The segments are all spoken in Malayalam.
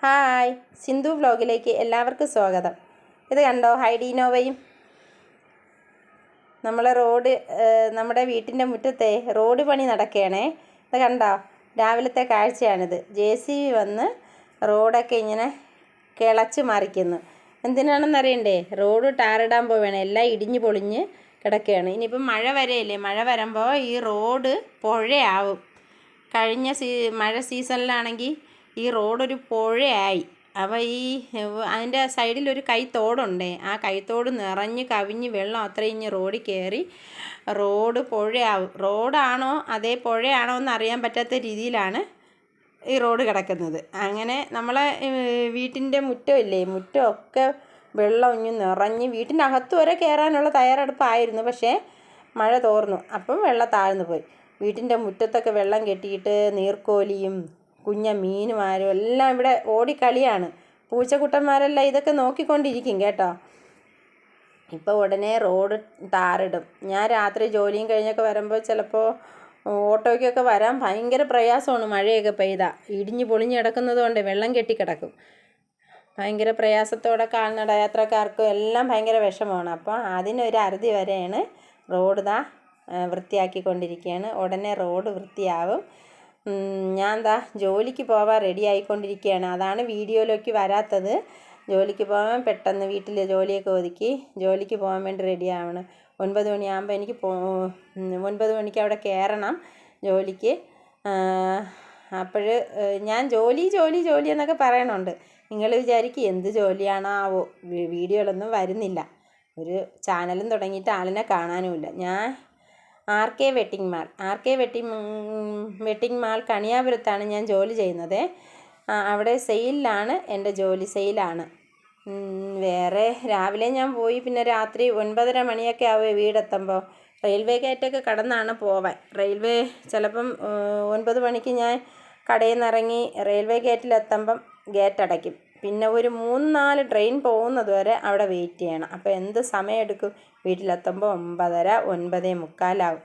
ഹായ്, സിന്ധു വ്ലോഗിലേക്ക് എല്ലാവർക്കും സ്വാഗതം. ഇത് കണ്ടോ, ഹൈഡീനോവയും നമ്മുടെ വീട്ടിൻ്റെ മുറ്റത്തെ റോഡ് പണി നടക്കുകയാണേ. ഇത് കണ്ടോ, രാവിലത്തെ കാഴ്ചയാണിത്. JCB വന്ന് റോഡൊക്കെ ഇങ്ങനെ കിളച്ച് മറിക്കുന്നു. എന്തിനാണെന്നറിയണ്ടേ? റോഡ് ടാറിടാൻ പോവുകയാണ്. എല്ലാം ഇടിഞ്ഞ് പൊളിഞ്ഞ് കിടക്കുകയാണ്. ഇനിയിപ്പം മഴ വരെയല്ലേ, മഴ വരുമ്പോൾ ഈ റോഡ് പുഴയാവും. കഴിഞ്ഞ മഴ സീസണിലാണെങ്കിൽ ഈ റോഡൊരു പുഴയായി. അപ്പോൾ അതിൻ്റെ സൈഡിലൊരു കൈത്തോടുണ്ടേ, ആ കൈത്തോട് നിറഞ്ഞ് കവിഞ്ഞ് വെള്ളം അത്രയും റോഡിൽ കയറി റോഡ് പുഴയാവും. റോഡാണോ അതേ പുഴയാണോ എന്ന് അറിയാൻ പറ്റാത്ത രീതിയിലാണ് ഈ റോഡ് കിടക്കുന്നത്. അങ്ങനെ നമ്മളെ വീട്ടിൻ്റെ മുറ്റമില്ലേ, മുറ്റമൊക്കെ വെള്ളം ഇങ്ങ് നിറഞ്ഞ് വീട്ടിൻ്റെ അകത്ത് വരെ കയറാനുള്ള തയ്യാറെടുപ്പായിരുന്നു. പക്ഷേ മഴ തോർന്നു, അപ്പം വെള്ളം താഴ്ന്നു പോയി. വീട്ടിൻ്റെ മുറ്റത്തൊക്കെ വെള്ളം കെട്ടിയിട്ട് നീർക്കോലിയും മീനുമാരും എല്ലാം ഇവിടെ ഓടിക്കളിയാണ്. പൂച്ചക്കുട്ടന്മാരെല്ലാം ഇതൊക്കെ നോക്കിക്കൊണ്ടിരിക്കും കേട്ടോ. ഇപ്പോൾ ഉടനെ റോഡ് ടാറിടും. ഞാൻ രാത്രി ജോലിയും കഴിഞ്ഞൊക്കെ വരുമ്പോൾ ചിലപ്പോൾ ഓട്ടോയ്ക്കൊക്കെ വരാൻ ഭയങ്കര പ്രയാസമാണ്. മഴയൊക്കെ പെയ്താൽ ഇടിഞ്ഞ് പൊളിഞ്ഞ് കിടക്കുന്നത് കൊണ്ട് വെള്ളം കെട്ടിക്കിടക്കും. ഭയങ്കര പ്രയാസത്തോടെ കാൽനട യാത്രക്കാർക്കും എല്ലാം ഭയങ്കര വിഷമമാണ്. അപ്പോൾ അതിനൊരു അറുതി വരെയാണ് റോഡ് വൃത്തിയാക്കിക്കൊണ്ടിരിക്കുകയാണ്. ഉടനെ റോഡ് വൃത്തിയാവും. ഞാൻ ജോലിക്ക് പോവാൻ റെഡി ആയിക്കൊണ്ടിരിക്കുകയാണ്. അതാണ് വീഡിയോയിലേക്ക് വരാത്തത്. ജോലിക്ക് പോകാൻ പെട്ടെന്ന് വീട്ടിൽ ജോലിയൊക്കെ ഒതുക്കി ജോലിക്ക് പോകാൻ വേണ്ടി റെഡി ആവണം. 9 മണിയാകുമ്പോൾ എനിക്ക് 9 മണിക്ക് അവിടെ കയറണം ജോലിക്ക്. അപ്പോൾ ഞാൻ ജോലി എന്നൊക്കെ പറയണുണ്ട്. നിങ്ങൾ വിചാരിക്കും എന്ത് ജോലിയാണാവോ, വീഡിയോയിലൊന്നും വരുന്നില്ല. ഒരു ചാനലും തുടങ്ങിയിട്ട് ആളിനെ കാണാനുമില്ല. ഞാൻ RK വെട്ടിംഗ് മാൾ കണിയാപുരത്താണ് ഞാൻ ജോലി ചെയ്യുന്നത്. അവിടെ സെയിലാണ് എൻ്റെ ജോലി, സെയിലാണ്. വേറെ രാവിലെ ഞാൻ പോയി പിന്നെ രാത്രി 9:30 മണിയൊക്കെ ആവുക വീടെത്തുമ്പോൾ. റെയിൽവേ ഗേറ്റൊക്കെ കടന്നാണ് പോവാൻ. റെയിൽവേ ചിലപ്പം 9 മണിക്ക് ഞാൻ കടയിൽ നിന്ന് ഇറങ്ങി റെയിൽവേ ഗേറ്റിലെത്തുമ്പം ഗേറ്റ് അടയ്ക്കും. പിന്നെ ഒരു 3-4 ട്രെയിൻ പോകുന്നത് വരെ അവിടെ വെയിറ്റ് ചെയ്യണം. അപ്പോൾ എന്ത് സമയമെടുക്കും? വീട്ടിലെത്തുമ്പോൾ 9:30, 9:45 ആവും.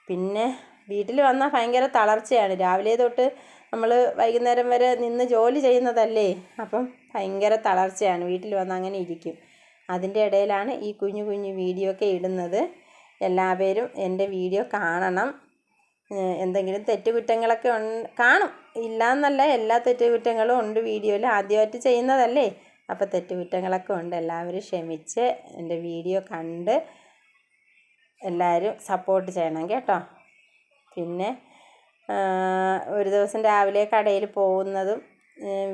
പിന്നെ വീട്ടിൽ വന്നാൽ ഭയങ്കര തളർച്ചയാണ്. രാവിലെ തൊട്ട് നമ്മൾ വൈകുന്നേരം വരെ നിന്ന് ജോലി ചെയ്യുന്നതല്ലേ, അപ്പം ഭയങ്കര തളർച്ചയാണ്. വീട്ടിൽ വന്ന് അങ്ങനെ ഇരിക്കും. അതിൻ്റെ ഇടയിലാണ് ഈ കുഞ്ഞു വീഡിയോ ഒക്കെ ഇടുന്നത്. എല്ലാവരും എൻ്റെ വീഡിയോ കാണണം. എന്തെങ്കിലും തെറ്റുകുറ്റങ്ങളൊക്കെ കാണും, ഇല്ലയെന്നല്ല, എല്ലാ തെറ്റുകുറ്റങ്ങളും ഉണ്ട് വീഡിയോയിൽ. ആദ്യമായിട്ട് ചെയ്യുന്നതല്ലേ, അപ്പോൾ തെറ്റുകുറ്റങ്ങളൊക്കെ ഉണ്ട്. എല്ലാവരും ക്ഷമിച്ച് എൻ്റെ വീഡിയോ കണ്ട് എല്ലാവരും സപ്പോർട്ട് ചെയ്യണം കേട്ടോ. പിന്നെ ഒരു ദിവസം രാവിലെ കടയിൽ പോകുന്നതും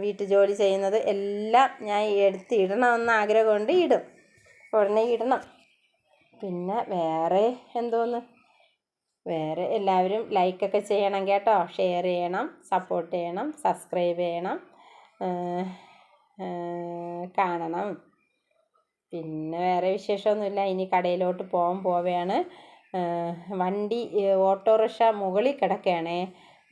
വീട്ടു ജോലി ചെയ്യുന്നത് എല്ലാം ഞാൻ ഇടണമെന്ന് ആഗ്രഹമുണ്ട്. ഉടനെ ഇടണം. പിന്നെ വേറെ എല്ലാവരും ലൈക്കൊക്കെ ചെയ്യണം കേട്ടോ. ഷെയർ ചെയ്യണം, സപ്പോർട്ട് ചെയ്യണം, സബ്സ്ക്രൈബ് ചെയ്യണം, കാണണം. പിന്നെ വേറെ വിശേഷമൊന്നുമില്ല. ഇനി കടയിലോട്ട് പോവുകയാണ്. വണ്ടി ഓട്ടോറിക്ഷ മുകളിൽ കിടക്കുകയാണേ.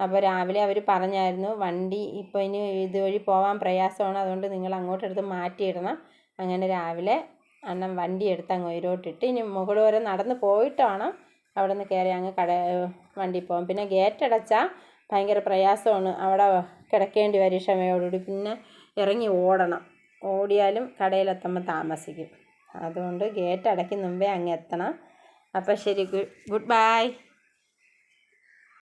അപ്പോൾ രാവിലെ അവർ പറഞ്ഞായിരുന്നു വണ്ടി ഇപ്പോൾ ഇനി ഇതുവഴി പോകാൻ പ്രയാസമാണ്, അതുകൊണ്ട് നിങ്ങൾ അങ്ങോട്ടെടുത്ത് മാറ്റിയിടണം. അങ്ങനെ രാവിലെ അണ്ണൻ വണ്ടി എടുത്ത് അങ്ങ് ഉയരോട്ടിട്ട് ഇനി മുകളിൽ വരെ നടന്ന് പോയിട്ട് വേണം അവിടെ നിന്ന് കയറി അങ്ങ് വണ്ടി പോകാം. പിന്നെ ഗേറ്റ് അടച്ചാൽ ഭയങ്കര പ്രയാസമാണ്. അവിടെ കിടക്കേണ്ടി വരും ക്ഷമയോടുകൂടി. പിന്നെ ഇറങ്ങി ഓടിയാലും കടയിലെത്തുമ്പോൾ താമസിക്കും. അതുകൊണ്ട് ഗേറ്റ് അടയ്ക്കും മുമ്പേ അങ്ങ് എത്തണം. അപ്പോൾ ശരി, ഗുഡ് ബൈ.